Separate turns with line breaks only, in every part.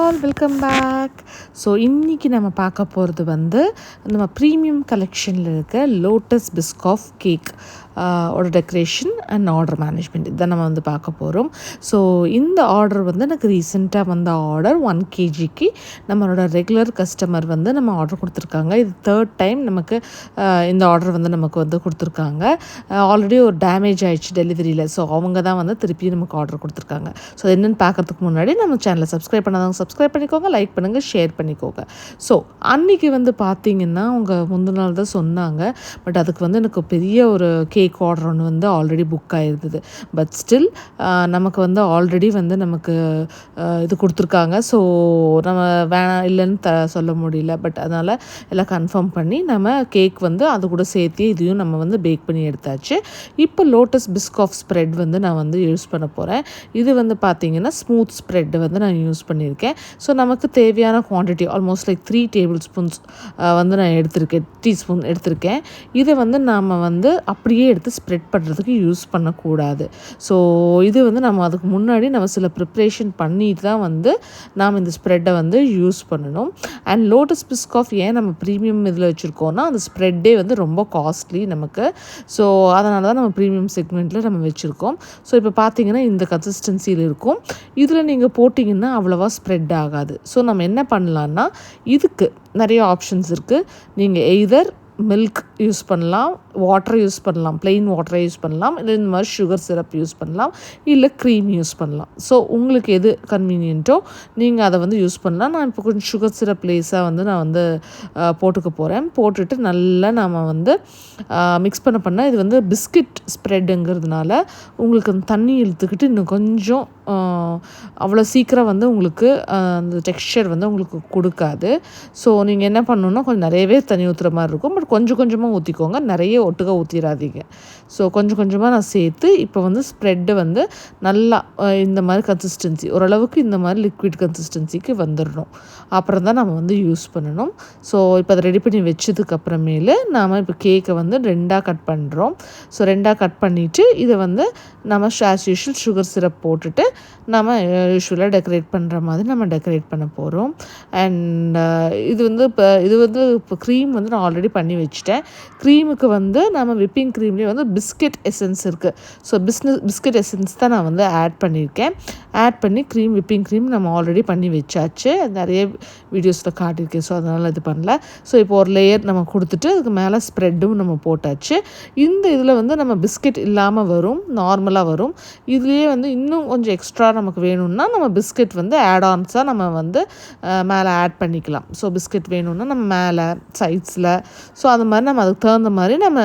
All welcome back. So இன்றைக்கி நம்ம பார்க்க போகிறது வந்து நம்ம ப்ரீமியம் கலெக்ஷனில் இருக்க லோட்டஸ் பிஸ்காஃப் கேக் ஓட டெக்கரேஷன் அண்ட் ஆர்டர் மேனேஜ்மெண்ட் இதான் நம்ம வந்து பார்க்க போகிறோம். ஸோ இந்த ஆர்டர் வந்து எனக்கு ரீசெண்டாக வந்த ஆர்டர் 1 kgக்கு நம்மளோட ரெகுலர் கஸ்டமர் வந்து நம்ம ஆர்டர் கொடுத்துருக்காங்க. இது 3rd டைம் நமக்கு இந்த ஆர்டர் வந்து நமக்கு வந்து கொடுத்துருக்காங்க. ஆல்ரெடி ஒரு டேமேஜ் ஆயிடுச்சு டெலிவரியில். ஸோ அவங்க தான் வந்து திருப்பி நமக்கு ஆர்டர் கொடுத்துருக்காங்க. ஸோ என்னென்னு பார்க்கறதுக்கு முன்னாடி நம்ம சேனலை சப்ஸ்கிரைப் பண்ணாதவங்க சப்ஸ்கிரைப் பண்ணிக்கோங்க, லைக் பண்ணுங்கள், ஷேர் பண்ணிக்கோங்க. ஸோ அன்றைக்கி வந்து பார்த்திங்கன்னா அவங்க முந்தின நாள் தான் சொன்னாங்க. பட் அதுக்கு வந்து எனக்கு பெரிய ஒரு கேக் ஆர்டர் ஒன்று வந்து ஆல்ரெடி புக் ஆகிருந்தது. பட் ஸ்டில் நமக்கு வந்து ஆல்ரெடி வந்து நமக்கு இது கொடுத்துருக்காங்க. ஸோ நம்ம வேணாம் இல்லைன்னு சொல்ல முடியல. பட் அதனால் எல்லாம் கன்ஃபார்ம் பண்ணி நம்ம கேக் வந்து அது கூட சேர்த்து இதையும் நம்ம வந்து பேக் பண்ணி எடுத்தாச்சு. இப்போ லோட்டஸ் பிஸ்காஃப் ஸ்ப்ரெட் வந்து நான் வந்து யூஸ் பண்ண போகிறேன். இது வந்து பார்த்திங்கன்னா ஸ்மூத் ஸ்ப்ரெட் வந்து நான் யூஸ் பண்ணியிருக்கேன். ஸோ நமக்கு தேவையான குவான்டிட்டி ஆல்மோஸ்ட் லைக் 3 tablespoons வந்து நான் எடுத்திருக்கேன், டீஸ்பூன் எடுத்திருக்கேன். இதை வந்து நாம் வந்து அப்படியே எடுத்து ஸ்ப்ரெட் பண்ணுறதுக்கு யூஸ் பண்ணக்கூடாது. ஸோ இது வந்து நம்ம அதுக்கு முன்னாடி நம்ம சில ப்ரிப்ரேஷன் பண்ணிட்டு தான் வந்து நாம் இந்த ஸ்ப்ரெட்டை வந்து யூஸ் பண்ணணும். அண்ட் லோட்டஸ் பிஸ்காஃப் ஏன் நம்ம ப்ரீமியம் இதில் வச்சுருக்கோன்னா அந்த ஸ்ப்ரெட்டே வந்து ரொம்ப காஸ்ட்லி நமக்கு. ஸோ அதனால தான் நம்ம ப்ரீமியம் செக்மெண்ட்டில் நம்ம வச்சுருக்கோம். ஸோ இப்போ பார்த்தீங்கன்னா இந்த கன்சிஸ்டன்சியில் இருக்கும். இதில் நீங்கள் போட்டிங்கன்னா அவ்வளோவா ஸ்ப்ரெட் ஆகாது. ஸோ நம்ம என்ன பண்ணலான்னா இதுக்கு நிறைய ஆப்ஷன்ஸ் இருக்குது. நீங்கள் எய்தர் மில்க் யூஸ் பண்ணலாம், வாட்டர் யூஸ் பண்ணலாம், ப்ளெயின் வாட்டரை யூஸ் பண்ணலாம், இல்லை இந்த மாதிரி சுகர் சிரப் யூஸ் பண்ணலாம், இல்லை க்ரீம் யூஸ் பண்ணலாம். ஸோ உங்களுக்கு எது கன்வீனியன்ட்டோ நீங்கள் அதை வந்து யூஸ் பண்ணலாம். நான் இப்போ கொஞ்சம் சுகர் சிரப் லேஸாக வந்து நான் வந்து போட்டுக்க போகிறேன். போட்டுட்டு நல்லா நம்ம வந்து மிக்ஸ் பண்ண இது வந்து பிஸ்கட் ஸ்ப்ரெட்டுங்கிறதுனால உங்களுக்கு அந்த தண்ணி இழுத்துக்கிட்டு இன்னும் கொஞ்சம் அவ்வளோ சீக்கிரம் வந்து உங்களுக்கு அந்த டெக்ஸ்சர் வந்து உங்களுக்கு கொடுக்காது. ஸோ நீங்கள் என்ன பண்ணணுன்னா கொஞ்சம் நிறையவே தண்ணி ஊற்றுற மாதிரி இருக்கும். பட் கொஞ்சம் கொஞ்சமாக ஊற்றிக்கோங்க, நிறைய ஒட்டுக்க ஊற்றிடாதீங்க. ஸோ கொஞ்சம் கொஞ்சமாக நான் சேர்த்து இப்போ வந்து ஸ்ப்ரெட்டு வந்து நல்லா இந்த மாதிரி கன்சிஸ்டன்சி ஓரளவுக்கு இந்த மாதிரி லிக்விட் கன்சிஸ்டன்சிக்கு வந்துடணும். அப்புறம் தான் நம்ம வந்து யூஸ் பண்ணணும். ஸோ இப்போ அதை ரெடி பண்ணி வச்சதுக்கப்புறமேலு நாம் இப்போ கேக்கை வந்து 2ஆக கட் பண்ணுறோம். ஸோ 2ஆக கட் பண்ணிவிட்டு இதை வந்து நம்ம ஆஸ் யூஷுவல் சுகர் சிரப் போட்டுட்டு நம்ம யூஸ்வலாக டெக்கரேட் பண்ணுற மாதிரி நம்ம டெக்கரேட் பண்ண போகிறோம். அண்ட் இது வந்து இப்போ க்ரீம் வந்து நான் ஆல்ரெடி பண்ணி வச்சுட்டேன். க்ரீமுக்கு வந்து நம்ம விப்பிங் க்ரீம்லேயே வந்து பிஸ்கெட் எசன்ஸ் இருக்குது. ஸோ பிஸ்கெட் எசன்ஸ் தான் நான் வந்து ஆட் பண்ணியிருக்கேன். ஆட் பண்ணி விப்பிங் க்ரீம் நம்ம ஆல்ரெடி பண்ணி வச்சாச்சு. நிறைய வீடியோஸில் காட்டியிருக்கேன். ஸோ அதனால் இது பண்ணல. ஸோ இப்போ ஒரு லேயர் நம்ம கொடுத்துட்டு அதுக்கு மேலே ஸ்ப்ரெட்டும் நம்ம போட்டாச்சு. இந்த இதில் வந்து நம்ம பிஸ்கெட் இல்லாமல் வரும், நார்மலாக வரும். இதுலேயே வந்து இன்னும் கொஞ்சம் எக்ஸ்ட்ரா நமக்கு வேணும்னா நம்ம பிஸ்கெட் வந்து ஆட்-ஆன்ஸாக நம்ம வந்து மேலே ஆட் பண்ணிக்கலாம். ஸோ பிஸ்கெட் வேணும்னா நம்ம மேலே சைட்ஸில் ஸோ அது மாதிரி நம்ம அதுக்கு தகுந்த மாதிரி நம்ம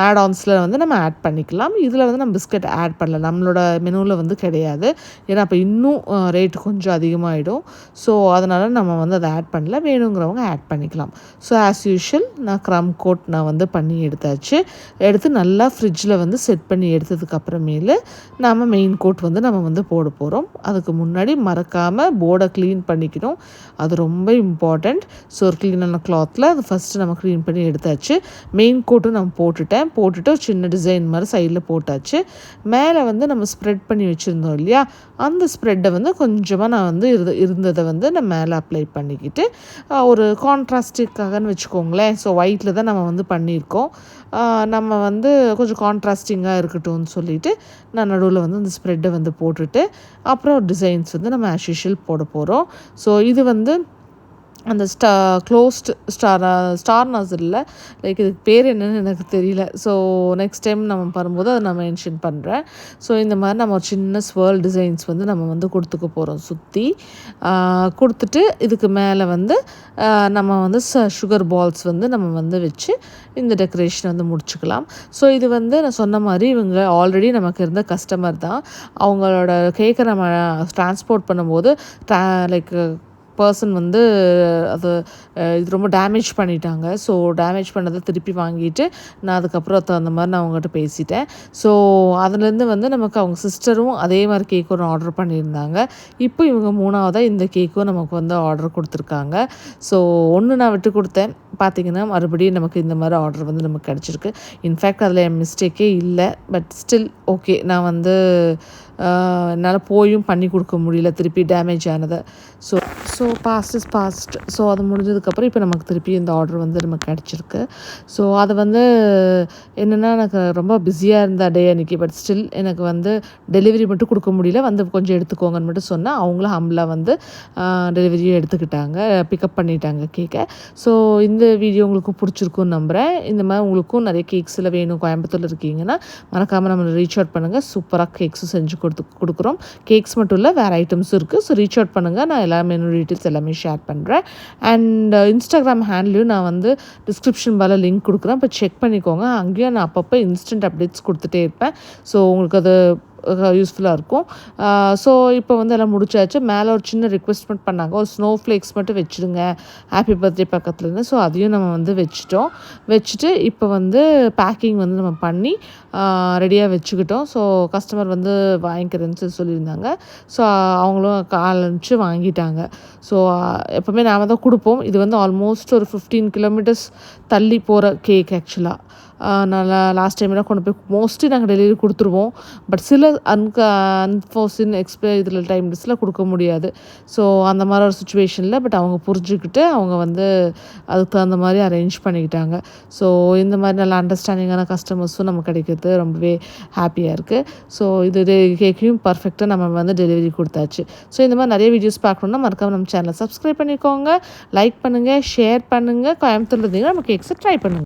ஆட்-ஆன்ஸில் வந்து நம்ம ஆட் பண்ணிக்கலாம். இதில் வந்து நம்ம பிஸ்கெட் ஆட் பண்ணல, நம்மளோட மெனுவில் வந்து கிடையாது. ஏன்னா அப்போ இன்னும் ரேட்டு கொஞ்சம் அதிகமாகிடும். ஸோ அதனால் நம்ம வந்து அதை ஆட் பண்ணல, வேணுங்கிறவங்க ஆட் பண்ணிக்கலாம். ஸோ ஆஸ் யூஷுவல் நான் க்ரம் கோட் நான் வந்து பண்ணி எடுத்தாச்சு. எடுத்து நல்லா ஃப்ரிட்ஜில் வந்து செட் பண்ணி எடுத்ததுக்கப்புறமேலு நம்ம மெயின் கோட் வந்து நம்ம வந்து போட போகிறோம். அதுக்கு முன்னாடி மறக்காமல் போர்டை க்ளீன் பண்ணிக்கணும், அது ரொம்ப இம்பார்ட்டண்ட். ஸோ ஒரு க்ளீனான கிளாத்தில் அது ஃபஸ்ட்டு நம்ம க்ளீன் பண்ணி எடுத்தாச்சு. மெயின் கோட்டும் நம்ம போட்டுட்டு ஒரு சின்ன டிசைன் மாதிரி சைடில் போட்டாச்சு. மேலே வந்து நம்ம ஸ்ப்ரெட் பண்ணி வச்சுருந்தோம் இல்லையா, அந்த ஸ்ப்ரெட்டை வந்து கொஞ்சமாக நான் வந்து இருந்ததை வந்து நான் மேலே அப்ளை பண்ணிக்கிட்டு ஒரு கான்ட்ராஸ்டிக்காகன்னு வச்சுக்கோங்களேன். ஸோ ஒயிட்டில் தான் நம்ம வந்து பண்ணியிருக்கோம். நம்ம வந்து கொஞ்சம் கான்ட்ராஸ்டிங்காக இருக்கட்டும்னு சொல்லிவிட்டு நான் நடுவில் வந்து அந்த ஸ்ப்ரெட்டை வந்து போட்டுட்டு அப்புறம் டிசைன்ஸ் வந்து நம்ம ஆஸ் யூஷுவல் போட போகிறோம். ஸோ இது வந்து அந்த க்ளோஸ்டு ஸ்டார் நாசிலில் லைக் இதுக்கு பேர் என்னன்னு எனக்கு தெரியல. ஸோ நெக்ஸ்ட் டைம் நம்ம வரும்போது அதை நான் மென்ஷன் பண்ணுறேன். ஸோ இந்த மாதிரி நம்ம ஒரு சின்ன ஸ்வர்ல் டிசைன்ஸ் வந்து நம்ம வந்து கொடுத்துக்க போகிறோம். சுற்றி கொடுத்துட்டு இதுக்கு மேலே வந்து நம்ம வந்து சுகர் பால்ஸ் வந்து நம்ம வந்து வச்சு இந்த டெக்கரேஷன் வந்து முடிச்சுக்கலாம். ஸோ இது வந்து நான் சொன்ன மாதிரி இவங்க ஆல்ரெடி நமக்கு இருந்த கஸ்டமர் தான். அவங்களோட கேக்கை நம்ம ட்ரான்ஸ்போர்ட் பண்ணும்போது லைக் பர்சன் வந்து அது இது ரொம்ப டேமேஜ் பண்ணிட்டாங்க. ஸோ டேமேஜ் பண்ணதை திருப்பி வாங்கிட்டு நான் அதுக்கப்புறம் அந்த மாதிரி நான் அவங்ககிட்ட பேசிட்டேன். ஸோ அதுலேருந்து வந்து நமக்கு அவங்க சிஸ்டரும் அதே மாதிரி கேக் ஒன்று ஆர்டர் பண்ணியிருந்தாங்க. இப்போ இவங்க 3ஆவதாக இந்த கேக்கும் நமக்கு வந்து ஆர்டர் கொடுத்துருக்காங்க. ஸோ ஒன்று நான் விட்டு கொடுத்தேன். பார்த்திங்கன்னா மறுபடியும் நமக்கு இந்த மாதிரி ஆர்டர் வந்து நமக்கு கிடச்சிருக்கு. இன்ஃபேக்ட் அதில் என் மிஸ்டேக்கே இல்லை. பட் ஸ்டில் ஓகே, நான் வந்து என்னால் போயும் பண்ணி கொடுக்க முடியல, திருப்பி டேமேஜ் ஆனதை. So so past is past. So அது முடிஞ்சதுக்கப்புறம் இப்போ நமக்கு திருப்பி இந்த ஆர்டர் வந்து நமக்கு கிடச்சிருக்கு. ஸோ அது வந்து என்னென்னா, எனக்கு ரொம்ப பிஸியாக இருந்த டே அன்றைக்கி. பட் ஸ்டில் எனக்கு வந்து டெலிவரி மட்டும் கொடுக்க முடியல, வந்து கொஞ்சம் எடுத்துக்கோங்கன்னு மட்டும் சொன்னேன். அவங்களும் ஹம்பிளாக வந்து டெலிவரியும் எடுத்துக்கிட்டாங்க, பிக்கப் பண்ணிட்டாங்க கேக்கை. ஸோ இந்த வீடியோ உங்களுக்கு பிடிச்சிருக்குன்னு நம்புகிறேன். இந்த மாதிரி உங்களுக்கும் நிறைய கேக்ஸில் வேணும், கோயம்புத்தூரில் இருக்கீங்கன்னா மறக்காமல் நம்மளை ரீச் அவுட் பண்ணுங்கள். சூப்பராக கேக்ஸும் செஞ்சு கொடுக்குறோம். கேக்ஸ் மட்டும் இல்லை, வேறு ஐட்டம்ஸும் இருக்குது. ஸோ ரீச் அவுட் பண்ணுங்கள். நான் எல்லா மெனு டீட்டெயில்ஸ் எல்லாமே ஷேர் பண்ணுறேன். அண்ட் இன்ஸ்டாகிராம் ஹேண்ட்லையும் நான் வந்து டிஸ்கிரிப்ஷன் பால லிங்க் கொடுக்குறேன், இப்போ செக் பண்ணிக்கோங்க. அங்கேயும் நான் அப்பப்போ இன்ஸ்டன்ட் அப்டேட்ஸ் கொடுத்துட்டே இருப்பேன். ஸோ உங்களுக்கு அது யூஸ்ஃபுல்லாக இருக்கும். ஸோ இப்போ வந்து எல்லாம் முடிச்சாச்சு. மேலே ஒரு சின்ன ரிக்வெஸ்ட் மட்டும் பண்ணாங்க, ஒரு ஸ்னோ ஃப்ளேக்ஸ் மட்டும் வச்சுடுங்க ஹாப்பி பர்த்டே பக்கத்துலேருந்து. ஸோ அதையும் நம்ம வந்து வச்சுட்டு இப்போ வந்து பேக்கிங் வந்து நம்ம பண்ணி ரெடியாக வச்சுக்கிட்டோம். ஸோ கஸ்டமர் வந்து வாங்கிக்கிறேன்னு சொல்லியிருந்தாங்க. ஸோ அவங்களும் ஆரம்பிச்சு வாங்கிட்டாங்க. ஸோ எப்போவுமே நாம் தான் கொடுப்போம். இது வந்து ஆல்மோஸ்ட் ஒரு 15 கிலோமீட்டர்ஸ் தள்ளி போகிற கேக் ஆக்சுவலாக. நான் லாஸ்ட் டைம்லாம் கொண்டு போய் மோஸ்ட்லி நாங்கள் டெலிவரி கொடுத்துருவோம். பட் சில அன்ஃபார்ச்சுனேட் இதில் டைம்ஸில் கொடுக்க முடியாது. ஸோ அந்த மாதிரி ஒரு சுச்சுவேஷனில் பட் அவங்க புரிஞ்சுக்கிட்டு அவங்க வந்து அதுக்கு தகுந்த மாதிரி அரேஞ்ச் பண்ணிக்கிட்டாங்க. ஸோ இந்த மாதிரி நல்ல அண்டர்ஸ்டாண்டிங்கான கஸ்டமர்ஸும் நமக்கு கிடைக்கிறது ரொம்பவே ஹாப்பியாக இருக்குது. ஸோ இது கேக்கையும் பர்ஃபெக்டாக நம்ம வந்து டெலிவரி கொடுத்தாச்சு. ஸோ இந்த மாதிரி நிறைய வீடியோஸ் பார்க்கணுன்னா மறக்காமல் நம்ம சேனலை சப்ஸ்கிரைப் பண்ணிக்கோங்க, லைக் பண்ணுங்கள், ஷேர் பண்ணுங்கள். கோயம்புத்தூரில் இருந்தீங்கன்னா நம்ம கேக்ஸை ட்ரை பண்ணுங்கள்.